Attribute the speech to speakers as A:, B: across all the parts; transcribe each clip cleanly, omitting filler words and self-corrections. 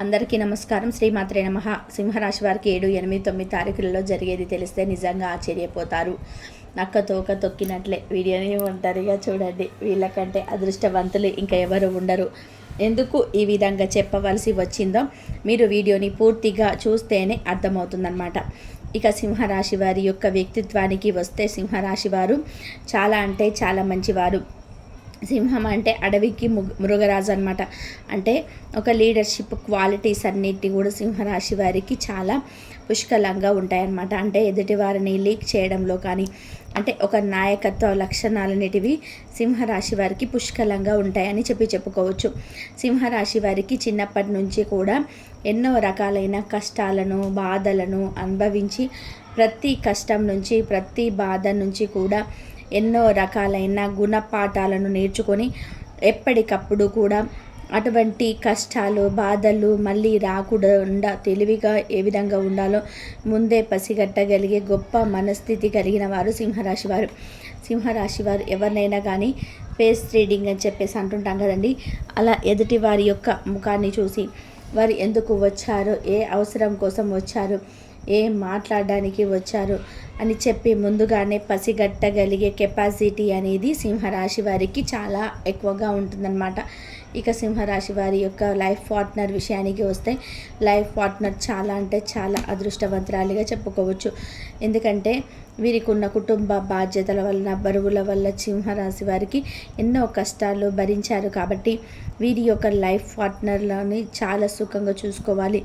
A: అందరికీ నమస్కారం. శ్రీమాత్రే నమః. సింహరాశి వారికి 7, 8, 9 తారీఖులలో జరిగేది తెలిస్తే నిజంగా ఆశ్చర్యపోతారు. నక్క తోక తొక్కినట్లే వీడియోని ఒంటరిగా చూడండి. వీళ్ళకంటే అదృష్టవంతులు ఇంకా ఎవరు ఉండరు. ఎందుకు ఈ విధంగా చెప్పవలసి వచ్చిందో మీరు వీడియోని పూర్తిగా చూస్తేనే అర్థమవుతుందన్నమాట. ఇక సింహరాశి వారి యొక్క వ్యక్తిత్వానికి వస్తే సింహరాశి వారు చాలా అంటే చాలా మంచివారు. సింహం అంటే అడవికి మృగరాజు అనమాట. అంటే ఒక లీడర్షిప్ క్వాలిటీస్ అన్నిటి కూడా సింహరాశి వారికి చాలా పుష్కలంగా ఉంటాయన్నమాట. అంటే ఎదుటి వారిని లీక్ చేయడంలో కానీ అంటే ఒక నాయకత్వ లక్షణాలన్నిటివి సింహరాశి వారికి పుష్కలంగా ఉంటాయని చెప్పుకోవచ్చు. సింహరాశి వారికి చిన్నప్పటి నుంచి కూడా ఎన్నో రకాలైన కష్టాలను బాధలను అనుభవించి ప్రతి కష్టం నుంచి ప్రతి బాధ నుంచి కూడా ఎన్నో రకాలైన గుణపాఠాలను నేర్చుకొని ఎప్పటికప్పుడు కూడా అటువంటి కష్టాలు బాధలు మళ్ళీ రాకుండా తెలివిగా ఏ విధంగా ఉండాలో ముందే పసిగట్టగలిగే గొప్ప మనస్థితి కలిగిన వారు సింహరాశి వారు. సింహరాశి వారు ఎవరినైనా కానీ ఫేస్ రీడింగ్ అని చెప్పేసి అంటుంటాం కదండి. అలా ఎదుటి వారి యొక్క ముఖాన్ని చూసి వారు ఎందుకు వచ్చారో, ఏ అవసరం కోసం వచ్చారు, ఏం మాట్లాడడానికి వచ్చారు అని చెప్పి ముందుగానే పసిగట్టగలిగే కెపాసిటీ అనేది సింహరాశి వారికి చాలా ఎక్కువగా ఉంటుందన్నమాట. ఇక సింహరాశి వారి యొక్క లైఫ్ పార్ట్నర్ విషయానికి వస్తే లైఫ్ పార్ట్నర్ చాలా అంటే చాలా అదృష్టవంతురాలిగా చెప్పుకోవచ్చు. ఎందుకంటే వీరికి ఉన్న కుటుంబ బాధ్యతల వలన బరువుల వల్ల సింహరాశి వారికి ఎన్నో కష్టాలు భరించారు. కాబట్టి వీరి యొక్క లైఫ్ పార్ట్నర్లని చాలా సుఖంగా చూసుకోవాలి,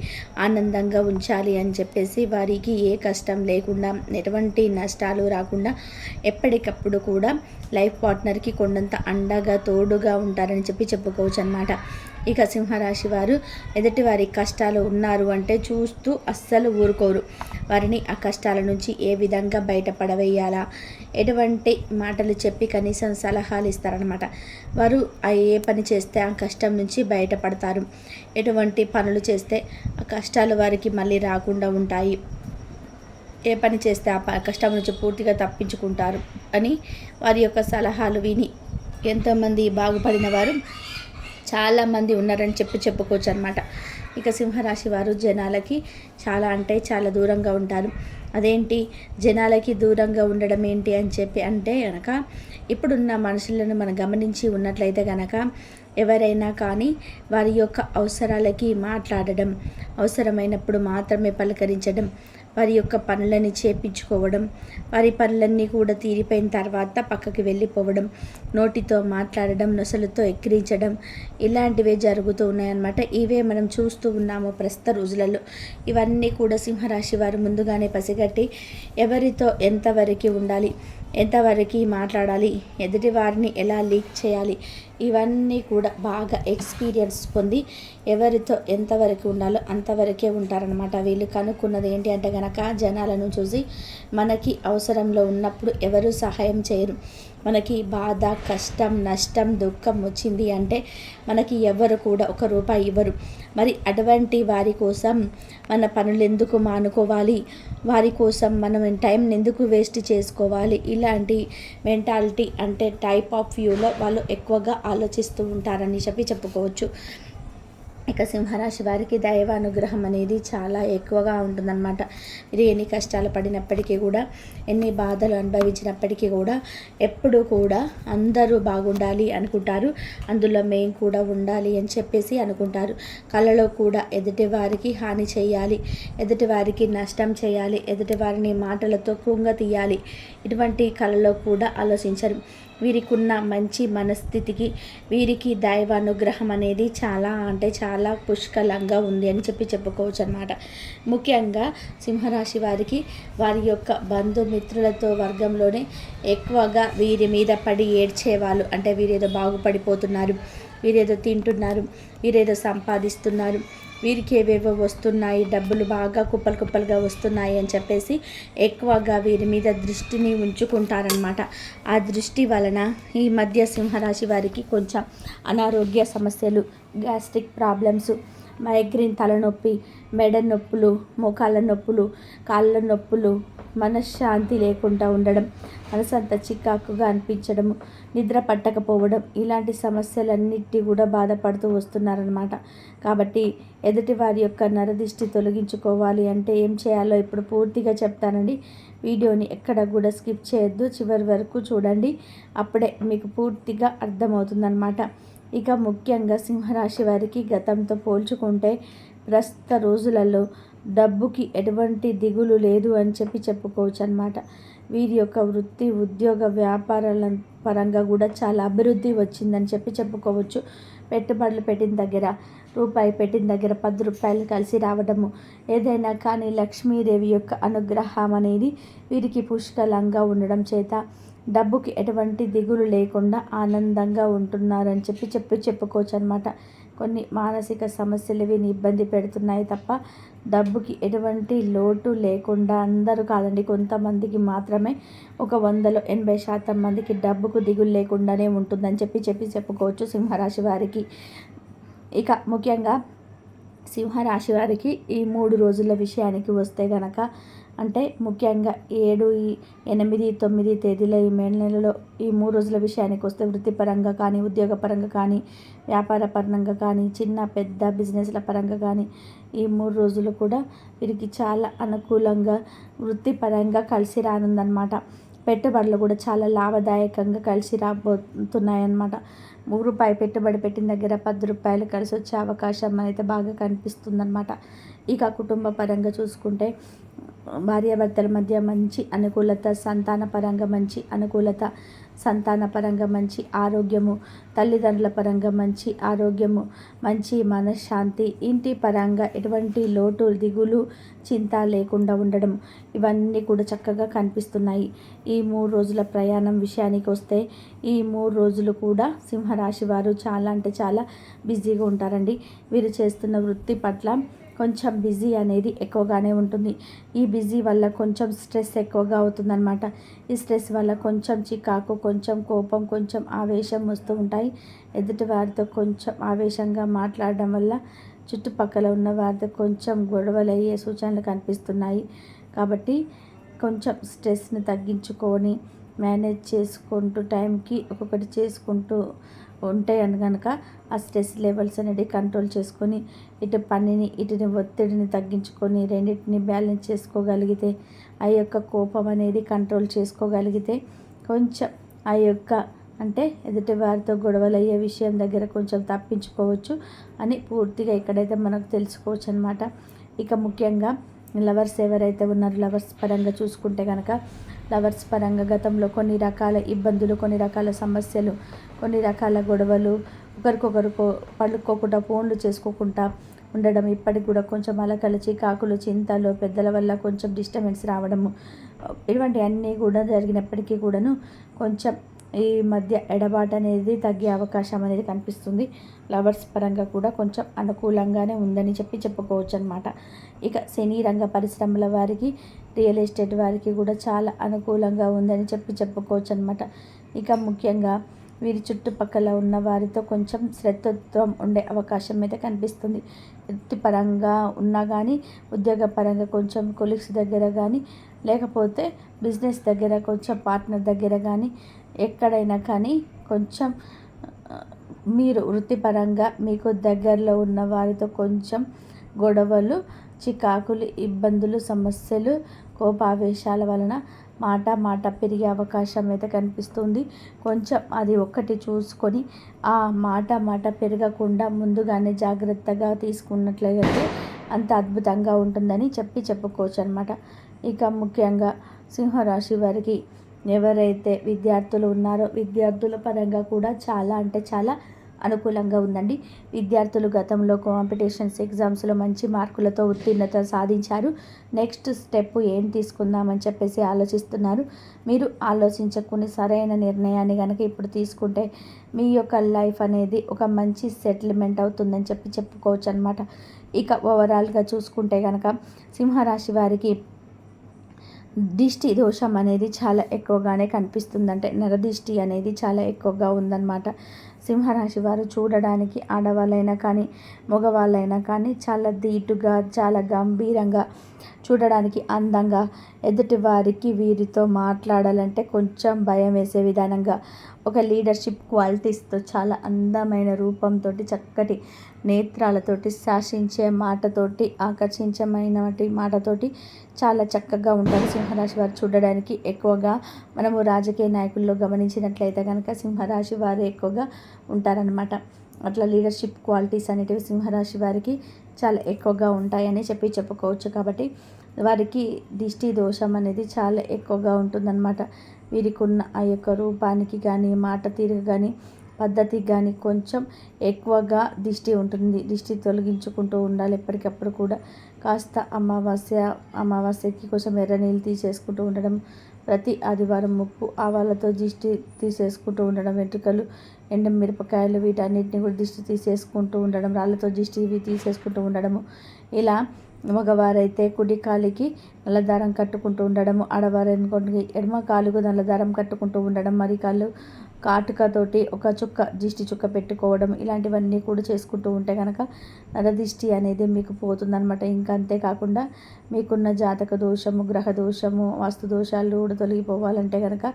A: ఆనందంగా ఉంచాలి అని చెప్పేసి వారికి ఏ కష్టం లేకుండా ఎటువంటి నష్టాలు రాకుండా ఎప్పటికప్పుడు కూడా లైఫ్ పార్ట్నర్కి కొండంత అండగా తోడుగా ఉంటారని చెప్పుకోవచ్చు అన్నమాట. ఇక సింహరాశి వారు ఎదుటి వారి కష్టాలు ఉన్నారు అంటే చూస్తూ అస్సలు ఊరుకోరు. వారిని ఆ కష్టాల నుంచి ఏ విధంగా బయటపడవేయాలా, ఎటువంటి మాటలు చెప్పి కనీసం సలహాలు ఇస్తారనమాట. వారు ఏ పని చేస్తే ఆ కష్టం నుంచి బయటపడతారు, ఎటువంటి పనులు చేస్తే ఆ కష్టాలు వారికి మళ్ళీ రాకుండా ఉంటాయి, ఏ పని చేస్తే ఆ కష్టం నుంచి పూర్తిగా తప్పించుకుంటారు అని వారి యొక్క సలహాలు విని ఎంతోమంది బాగుపడిన వారు చాలామంది ఉన్నారని చెప్పుకోవచ్చు అనమాట. ఇక సింహరాశి వారు జనాలకి చాలా అంటే చాలా దూరంగా ఉంటారు. అదేంటి జనాలకి దూరంగా ఉండడం ఏంటి అని అంటే కనుక ఇప్పుడున్న మనుషులను మనం గమనించి ఉన్నట్లయితే కనుక ఎవరైనా కానీ వారి యొక్క అవసరాలకి మాట్లాడడం, అవసరమైనప్పుడు మాత్రమే పలకరించడం, వారి యొక్క పనులని చేపించుకోవడం, వారి పనులన్నీ కూడా తీరిపోయిన తర్వాత పక్కకి వెళ్ళిపోవడం, నోటితో మాట్లాడడం, నొసలుతో ఎక్కిరించడం, ఇలాంటివే జరుగుతూ ఉన్నాయన్నమాట. ఇవే మనం చూస్తూ ఉన్నాము ప్రస్తుత రోజులలో. ఇవన్నీ కూడా సింహరాశి వారు ముందుగానే పసిగట్టి ఎవరితో ఎంతవరకు ఉండాలి, ఎంతవరకు మాట్లాడాలి, ఎదుటి వారిని ఎలా లీక్ చేయాలి, ఇవన్నీ కూడా బాగా ఎక్స్పీరియన్స్ పొంది ఎవరితో ఎంతవరకు ఉండాలో అంతవరకే ఉంటారనమాట. వీళ్ళు కనుక్కున్నది ఏంటి అంటే కనుక జనాలను చూసి మనకి అవసరంలో ఉన్నప్పుడు ఎవరు సహాయం చేయరు, మనకి బాధ కష్టం నష్టం దుఃఖం వచ్చింది అంటే మనకి ఎవరు కూడా ₹1 ఇవ్వరు. మరి అటువంటి వారి కోసం మన పనులు ఎందుకు మానుకోవాలి, వారి కోసం మనం టైం ఎందుకు వేస్ట్ చేసుకోవాలి, ఇలాంటి మెంటాలిటీ అంటే టైప్ ఆఫ్ వ్యూలో వాళ్ళు ఎక్కువగా ఆలోచిస్తూ ఉంటారని చెప్పుకోవచ్చు. ఇక సింహరాశి వారికి దైవ అనుగ్రహం అనేది చాలా ఎక్కువగా ఉంటుందన్నమాట. మీరు ఎన్ని కష్టాలు పడినప్పటికీ కూడా, ఎన్ని బాధలు అనుభవించినప్పటికీ కూడా ఎప్పుడూ కూడా అందరూ బాగుండాలి అనుకుంటారు, అందులో మేము కూడా ఉండాలి అని చెప్పేసి అనుకుంటారు. కళలో కూడా ఎదుటి వారికి హాని చేయాలి, ఎదుటి వారికి నష్టం చేయాలి, ఎదుటి వారిని మాటలతో కృంగతీయాలి, ఇటువంటి కళలో కూడా ఆలోచించరు. వీరికి ఉన్న మంచి మనస్థితికి వీరికి దైవ అనుగ్రహం అనేది చాలా అంటే చాలా పుష్కలంగా ఉంది అని చెప్పుకోవచ్చు అన్నమాట. ముఖ్యంగా సింహరాశి వారికి వారి యొక్క బంధుమిత్రులతో వర్గంలోనే ఎక్కువగా వీరి మీద పడి ఏడ్చేవాళ్ళు, అంటే వీరేదో బాగుపడిపోతున్నారు, వీరేదో తింటున్నారు, వీరేదో సంపాదిస్తున్నారు, వీరికి ఏవేవో వస్తున్నాయి, డబ్బులు బాగా కుప్పలుగా వస్తున్నాయి అని చెప్పేసి ఎక్కువగా వీరి మీద దృష్టిని ఉంచుకుంటారనమాట. ఆ దృష్టి వలన ఈ మధ్య సింహరాశి వారికి కొంచెం అనారోగ్య సమస్యలు, గ్యాస్ట్రిక్ ప్రాబ్లమ్స్, మైగ్రేన్ తలనొప్పి, మెడ నొప్పులు, మోకాళ్ళ నొప్పులు, కాళ్ళ నొప్పులు, మనశ్శాంతి లేకుండా ఉండడం, మనసంతా చికాకుగా అనిపించడము, నిద్ర పట్టకపోవడం, ఇలాంటి సమస్యలన్నిటి కూడా బాధపడుతూ వస్తున్నారనమాట. కాబట్టి ఎదుటి వారి యొక్క నరదిష్టి తొలగించుకోవాలి అంటే ఏం చేయాలో ఇప్పుడు పూర్తిగా చెప్తానండి. వీడియోని ఎక్కడ కూడా స్కిప్ చేయొద్దు, చివరి వరకు చూడండి. అప్పుడే మీకు పూర్తిగా అర్థమవుతుందన్నమాట. ఇక ముఖ్యంగా సింహరాశి వారికి గతంతో పోల్చుకుంటే ప్రస్తుత రోజులలో డబ్బుకి ఎటువంటి దిగులు లేదు అని చెప్పుకోవచ్చు అన్నమాట. వీరి యొక్క వృత్తి, ఉద్యోగ, వ్యాపారాల పరంగా కూడా చాలా అభివృద్ధి వచ్చిందని చెప్పుకోవచ్చు. పెట్టుబడులు పెట్టిన దగ్గర రూపాయి పెట్టిన దగ్గర 10 రూపాయలు కలిసి రావడము, ఏదైనా కానీ లక్ష్మీదేవి యొక్క అనుగ్రహం అనేది వీరికి పుష్కలంగా ఉండడం చేత డబ్బుకి ఎటువంటి దిగులు లేకుండా ఆనందంగా ఉంటున్నారని చెప్పుకోవచ్చు అనమాట. కొన్ని మానసిక సమస్యలు వీరిని ఇబ్బంది పెడుతున్నాయి తప్ప డబ్బుకి ఎటువంటి లోటు లేకుండా, అందరూ కాదండి, కొంతమందికి మాత్రమే, ఒక 100లో 80% మందికి డబ్బుకు దిగులు లేకుండానే ఉంటుందని చెప్పుకోవచ్చు సింహరాశి వారికి. ఇక ముఖ్యంగా సింహరాశి వారికి ఈ 3 రోజుల విషయానికి వస్తే గనక, అంటే ముఖ్యంగా 7, 8, 9 తేదీల ఈ మే నెలలో ఈ 3 రోజుల విషయానికి వస్తే వృత్తిపరంగా కానీ, ఉద్యోగపరంగా కానీ, వ్యాపార పరంగా కానీ, చిన్న పెద్ద బిజినెస్ల పరంగా కానీ ఈ 3 రోజులు కూడా వీరికి చాలా అనుకూలంగా వృత్తిపరంగా కలిసి రానుందన్నమాట. పెట్టుబడులు కూడా చాలా లాభదాయకంగా కలిసి రాబోతున్నాయన్నమాట. రూపాయి పెట్టుబడి పెట్టిన దగ్గర 10 రూపాయలు కలిసి వచ్చే అవకాశం అయితే బాగా కనిపిస్తుందన్నమాట. ఇక కుటుంబ పరంగా చూసుకుంటే భార్యాభర్తల మధ్య మంచి అనుకూలత, సంతానపరంగా మంచి అనుకూలత, సంతానపరంగా మంచి ఆరోగ్యము, తల్లిదండ్రుల పరంగా మంచి ఆరోగ్యము, మంచి మనశ్శాంతి, ఇంటి పరంగా ఎటువంటి లోటు, దిగులు, చింత లేకుండా ఉండడం, ఇవన్నీ కూడా చక్కగా కనిపిస్తున్నాయి. ఈ 3 రోజుల ప్రయాణం విషయానికి వస్తే ఈ 3 రోజులు కూడా సింహరాశి వారు చాలా అంటే చాలా బిజీగా ఉంటారండి. వీరు చేస్తున్న వృత్తి పట్ల కొంచెం బిజీ అనేది ఎక్కువగానే ఉంటుంది. ఈ బిజీ వల్ల కొంచెం స్ట్రెస్ ఎక్కువగా అవుతుందన్నమాట. ఈ స్ట్రెస్ వల్ల కొంచెం చికాకు, కొంచెం కోపం, కొంచెం ఆవేశం వస్తూ ఉంటాయి. ఎదుటి వారితో కొంచెం ఆవేశంగా మాట్లాడడం వల్ల చుట్టుపక్కల ఉన్న వారితో కొంచెం గొడవలు అయ్యే సూచనలు కనిపిస్తున్నాయి. కాబట్టి కొంచెం స్ట్రెస్ని తగ్గించుకొని మేనేజ్ చేసుకుంటూ టైంకి ఒక్కొక్కటి చేసుకుంటూ ఉంటే కనుక ఆ స్ట్రెస్ లెవెల్స్ అనేది కంట్రోల్ చేసుకొని ఇటు పనిని, ఇటుని ఒత్తిడిని తగ్గించుకొని రెండింటిని బ్యాలెన్స్ చేసుకోగలిగితే, ఆ యొక్క కోపం అనేది కంట్రోల్ చేసుకోగలిగితే కొంచెం ఆ యొక్క అంటే ఎదుటి వారితో గొడవలు అయ్యే విషయం దగ్గర కొంచెం తప్పించుకోవచ్చు అని పూర్తిగా ఇక్కడైతే మనకు తెలుసుకోవచ్చు అనమాట. ఇక ముఖ్యంగా లవర్స్ ఎవరైతే ఉన్నారో, లవర్స్ పరంగా చూసుకుంటే కనుక లవర్స్ పరంగా గతంలో కొన్ని రకాల ఇబ్బందులు, కొన్ని రకాల సమస్యలు, కొన్ని రకాల గొడవలు, ఒకరికొకరు పడుకోకుండా ఫోన్లు చేసుకోకుండా ఉండడం, ఇప్పటికి కూడా కొంచెం అలకలు, చికాకులు, చింతలు, పెద్దల వల్ల కొంచెం డిస్టర్బెన్స్ రావడము, ఇటువంటి అన్నీ కూడా జరిగినప్పటికీ కూడాను కొంచెం ఈ మధ్య ఎడబాటు అనేది తగ్గే అవకాశం అనేది కనిపిస్తుంది. లవర్స్ పరంగా కూడా కొంచెం అనుకూలంగానే ఉందని చెప్పుకోవచ్చు అనమాట. ఇక సినీ రంగ పరిశ్రమల వారికి, రియల్ ఎస్టేట్ వారికి కూడా చాలా అనుకూలంగా ఉందని చెప్పుకోవచ్చు అనమాట. ఇక ముఖ్యంగా వీరి చుట్టుపక్కల ఉన్న వారితో కొంచెం శ్రద్ధత్వం ఉండే అవకాశం అయితే కనిపిస్తుంది. వృత్తిపరంగా ఉన్నా కానీ, ఉద్యోగపరంగా కొంచెం కొలీగ్స్ దగ్గర కానీ, లేకపోతే బిజినెస్ దగ్గర కొంచెం పార్ట్నర్ దగ్గర కానీ, ఎక్కడైనా కానీ కొంచెం మీరు వృత్తిపరంగా మీకు దగ్గరలో ఉన్న వారితో కొంచెం గొడవలు, చికాకులు, ఇబ్బందులు, సమస్యలు, కోపావేశాల వలన మాట పెరిగే అవకాశం అయితే కనిపిస్తుంది. కొంచెం అది ఒక్కటి చూసుకొని ఆ మాట పెరగకుండా ముందుగానే జాగ్రత్తగా తీసుకున్నట్లయితే అంత అద్భుతంగా ఉంటుందని చెప్పుకోవచ్చు అనమాట. ఇక ముఖ్యంగా సింహరాశి వారికి ఎవరైతే విద్యార్థులు ఉన్నారో విద్యార్థుల పరంగా కూడా చాలా అంటే చాలా అనుకూలంగా ఉందండి. విద్యార్థులు గతంలో కాంపిటీషన్స్ ఎగ్జామ్స్లో మంచి మార్కులతో ఉత్తీర్ణత సాధించారు. నెక్స్ట్ స్టెప్ ఏం తీసుకుందామని చెప్పేసి ఆలోచిస్తున్నారు. మీరు ఆలోచించుకుని సరైన నిర్ణయాన్ని కనుక ఇప్పుడు తీసుకుంటే మీ యొక్క లైఫ్ అనేది ఒక మంచి సెటిల్మెంట్ అవుతుందని చెప్పుకోవచ్చు అనమాట. ఇక ఓవరాల్గా చూసుకుంటే కనుక సింహరాశి వారికి దిష్టి దోషం అనేది చాలా ఎక్కువగానే కనిపిస్తుంది. అంటే నరదిష్టి అనేది చాలా ఎక్కువగా ఉందన్నమాట. సింహరాశి వారు చూడడానికి ఆడవాళ్ళైనా కానీ మగవాళ్ళైనా కానీ చాలా ధీటుగా, చాలా గంభీరంగా, చూడడానికి అందంగా, ఎదుటి వారికి వీరితో మాట్లాడాలంటే కొంచెం భయం వేసే విధానంగా, ఒక లీడర్షిప్ క్వాలిటీస్తో, చాలా అందమైన రూపంతో, చక్కటి నేత్రాలతోటి, శాసించే మాటతోటి, ఆకర్షించమైనటి మాటతోటి చాలా చక్కగా ఉంటారు సింహరాశి వారు చూడడానికి. ఎక్కువగా మనము రాజకీయ నాయకుల్లో గమనించినట్లయితే కనుక సింహరాశి వారు ఎక్కువగా ఉంటారనమాట. అట్లా లీడర్షిప్ క్వాలిటీస్ అనేటివి సింహరాశి వారికి చాలా ఎక్కువగా ఉంటాయని చెప్పుకోవచ్చు. కాబట్టి వారికి దిష్టి దోషం అనేది చాలా ఎక్కువగా ఉంటుందన్నమాట. వీరికి ఉన్న ఆ యొక్క రూపానికి కానీ, మాట తీరుకు కానీ, పద్ధతికి కానీ కొంచెం ఎక్కువగా దిష్టి ఉంటుంది. దిష్టి తొలగించుకుంటూ ఉండాలి ఎప్పటికప్పుడు కూడా. కాస్త అమావాస్యకి కొంచెం ఎర్ర నీళ్ళు తీసేసుకుంటూ ఉండడం, ప్రతి ఆదివారం ముప్పు ఆవాలతో దిష్టి తీసేసుకుంటూ ఉండడం, వెంట్రుకలు, ఎండు మిరపకాయలు వీటన్నిటిని కూడా దిష్టి తీసేసుకుంటూ ఉండడం, రాళ్ళతో దిష్టి ఇవి తీసేసుకుంటూ ఉండడము. ఇలా మగవారైతే కుడి కాలికి నల్లదారం కట్టుకుంటూ ఉండడము, ఆడవారైన ఎడమ కాలుకు నల్లదారం కట్టుకుంటూ ఉండడం, మరి కాళ్ళు కాటుకతోటి ఒక దిష్టి చుక్క పెట్టుకోవడం, ఇలాంటివన్నీ కూడా చేసుకుంటూ ఉంటే కనుక నరదిష్టి అనేది మీకు పోతుందన్నమాట. ఇంకా అంతేకాకుండా మీకున్న జాతక దోషము, గ్రహ దోషము, వాస్తు దోషాలు కూడా తొలగిపోవాలంటే కనుక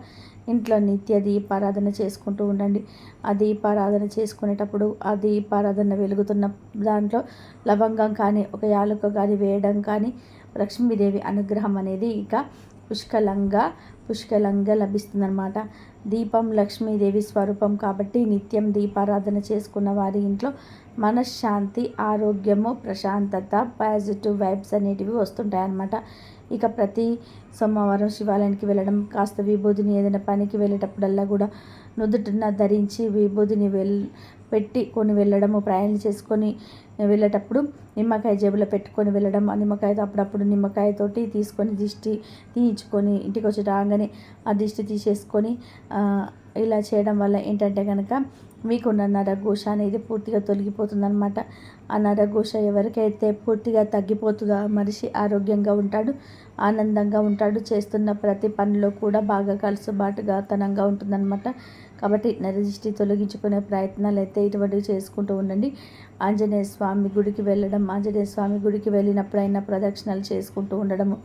A: ఇంట్లో నిత్య దీపారాధన చేసుకుంటూ ఉండండి. ఆ దీపారాధన చేసుకునేటప్పుడు ఆ దీపారాధన వెలుగుతున్న దాంట్లో లవంగం కానీ, ఒక యాలక కానీ వేయడం కానీ లక్ష్మీదేవి అనుగ్రహం అనేది ఇక పుష్కలంగా లభిస్తుందన్నమాట. దీపం లక్ష్మీదేవి స్వరూపం కాబట్టి నిత్యం దీపారాధన చేసుకున్న వారి ఇంట్లో మనశ్శాంతి, ఆరోగ్యము, ప్రశాంతత, పాజిటివ్ వైబ్స్ అనేటివి వస్తుంటాయి అన్నమాట. ఇక ప్రతి సోమవారం శివాలయానికి వెళ్ళడం, కాస్త విభూతిని ఏదైనా పనికి వెళ్ళేటప్పుడల్లా కూడా నుదుటిన ధరించి విభూతిని పెట్టుకొని వెళ్ళడము, ప్రయాణం చేసుకొని వెళ్ళేటప్పుడు నిమ్మకాయ జేబులో పెట్టుకొని వెళ్ళడం, ఆ నిమ్మకాయతో అప్పుడప్పుడు నిమ్మకాయతోటి తీసుకొని దిష్టి తీయించుకొని ఇంటికి వచ్చి రాగానే ఆ దిష్టి తీసేసుకొని ఇలా చేయడం వల్ల ఏంటంటే కనుక మీకున్న నరఘోష అనేది పూర్తిగా తొలగిపోతుందన్నమాట. ఆ నరఘోష ఎవరికైతే పూర్తిగా తగ్గిపోతుందో ఆ మనిషి ఆరోగ్యంగా ఉంటాడు, ఆనందంగా ఉంటాడు, చేస్తున్న ప్రతి పనిలో కూడా బాగా కలుసుబాటుగా తనంగా ఉంటుందన్నమాట. కాబట్టి నరదిష్టి తొలగించుకునే ప్రయత్నాలు అయితే ఇటువంటివి చేసుకుంటూ ఉండండి. ఆంజనేయ స్వామి గుడికి వెళ్ళడం, ఆంజనేయ స్వామి గుడికి వెళ్ళినప్పుడైనా ప్రదక్షిణలు చేసుకుంటూ ఉండడము,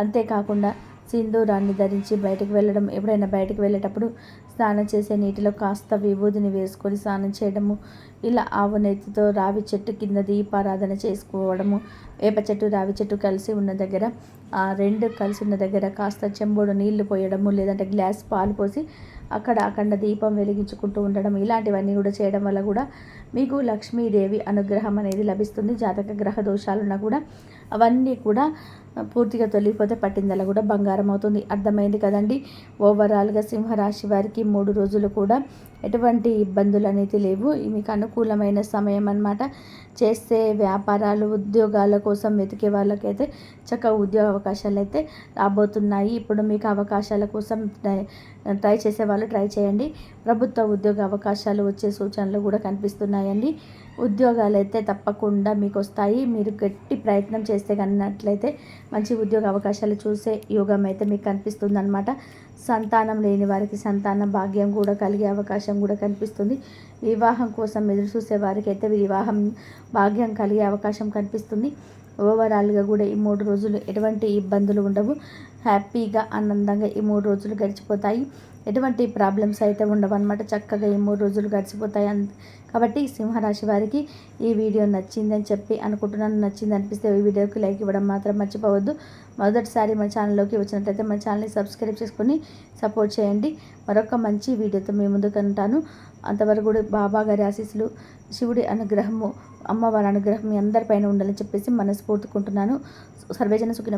A: అంతేకాకుండా సింధూరాన్ని ధరించి బయటకు వెళ్ళడం, ఎప్పుడైనా బయటకు వెళ్ళేటప్పుడు స్నానం చేసే నీటిలో కాస్త విభూదిని వేసుకొని స్నానం చేయడము, ఇలా ఆవు నెత్తితో రావి చెట్టు కింద దీపారాధన చేసుకోవడము, వేప చెట్టు రావి చెట్టు కలిసి ఉన్న దగ్గర, ఆ రెండు కలిసి ఉన్న దగ్గర కాస్త చెంబుడు నీళ్లు పోయడము, లేదంటే గ్లాస్ పాలు పోసి అక్కడ అఖండ దీపం వెలిగించుకుంటూ ఉండడం, ఇలాంటివన్నీ కూడా చేయడం వల్ల కూడా మీకు లక్ష్మీదేవి అనుగ్రహం అనేది లభిస్తుంది. జాతక గ్రహ దోషాలున్నా కూడా అవన్నీ కూడా పూర్తిగా తొలగిపోతే పట్టిందల్లా కూడా బంగారం అవుతుంది. అర్థమైంది కదండి. ఓవరాల్గా సింహరాశి వారికి 3 రోజులు కూడా ఎటువంటి ఇబ్బందులు అనేది లేవు. మీకు అనుకూలమైన సమయం అన్నమాట. చేసే వ్యాపారాలు, ఉద్యోగాల కోసం వెతికే వాళ్ళకైతే చక్కగా ఉద్యోగ అవకాశాలు అయితే రాబోతున్నాయి. ఇప్పుడు మీకు అవకాశాల కోసం ట్రై చేసే వాళ్ళు ట్రై చేయండి. ప్రభుత్వ ఉద్యోగ అవకాశాలు వచ్చే సూచనలు కూడా కనిపిస్తున్నాయండి. ఉద్యోగాలు అయితే తప్పకుండా మీకు వస్తాయి. మీరు గట్టి ప్రయత్నం చేస్తే కన్నట్లయితే మంచి ఉద్యోగ అవకాశాలు చూసే యోగం అయితే మీకు కనిపిస్తుందన్నమాట. సంతానం లేని వారికి సంతాన భాగ్యం కూడా కలిగే అవకాశం కూడా కనిపిస్తుంది. వివాహం కోసం ఎదురు చూసే వారికి అయితే వివాహం భాగ్యం కలిగే అవకాశం కనిపిస్తుంది. ఓవరాల్గా కూడా ఈ 3 రోజులు ఎటువంటి ఇబ్బందులు ఉండవు. హ్యాపీగా, ఆనందంగా ఈ 3 రోజులు గడిచిపోతాయి. ఎటువంటి ప్రాబ్లమ్స్ అయితే ఉండవన్నమాట. చక్కగా ఈ 3 రోజులు గడిచిపోతాయి. కాబట్టి సింహరాశి వారికి ఈ వీడియో నచ్చిందని చెప్పి అనుకుంటున్నాను. నచ్చింది అనిపిస్తే ఈ వీడియోకి లైక్ ఇవ్వడం మాత్రం మర్చిపోవద్దు. మొదటిసారి మన ఛానల్లోకి వచ్చినట్లయితే మన ఛానల్ని సబ్స్క్రైబ్ చేసుకొని సపోర్ట్ చేయండి. మరొక మంచి వీడియోతో మీ ముందుకు ఉంటాను. అంతవరకు కూడా బాబా గారి ఆశీస్సులు, శివుడి అనుగ్రహము, అమ్మవారి అనుగ్రహం మీ అందరిపైన ఉండాలని చెప్పేసి మనస్ఫూర్తికుంటున్నాను. సర్వేజన సుఖినం.